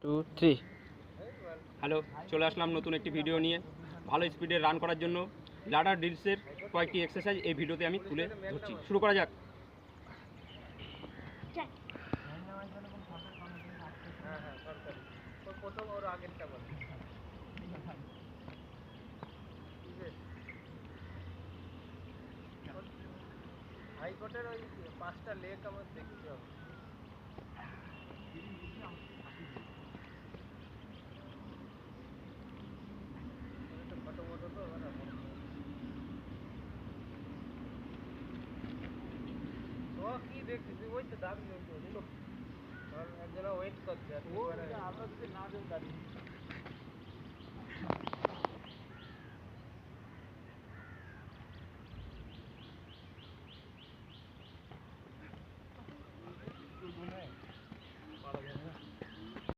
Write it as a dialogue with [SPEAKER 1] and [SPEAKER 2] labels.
[SPEAKER 1] Two three.
[SPEAKER 2] Hello, চলে আসলাম নতুন একটি ভিডিও নিয়ে। ভালো স্পিডে রান করার জন্য লাডার ড্রিলসের কয়েকটি এক্সারসাইজ এই ভিডিওতে আমি তুলে ধরছি। শুরু করা যাক।
[SPEAKER 3] হাইকোর্টের ওই 5টা লেক আমার দেখতে হবে। ফটো ফটো তো ও কি দেখছিস ওই তো দাঁড়িয়ে একজনা ওয়েট করছে। আমরা যদি না দেব দাঁড়িয়ে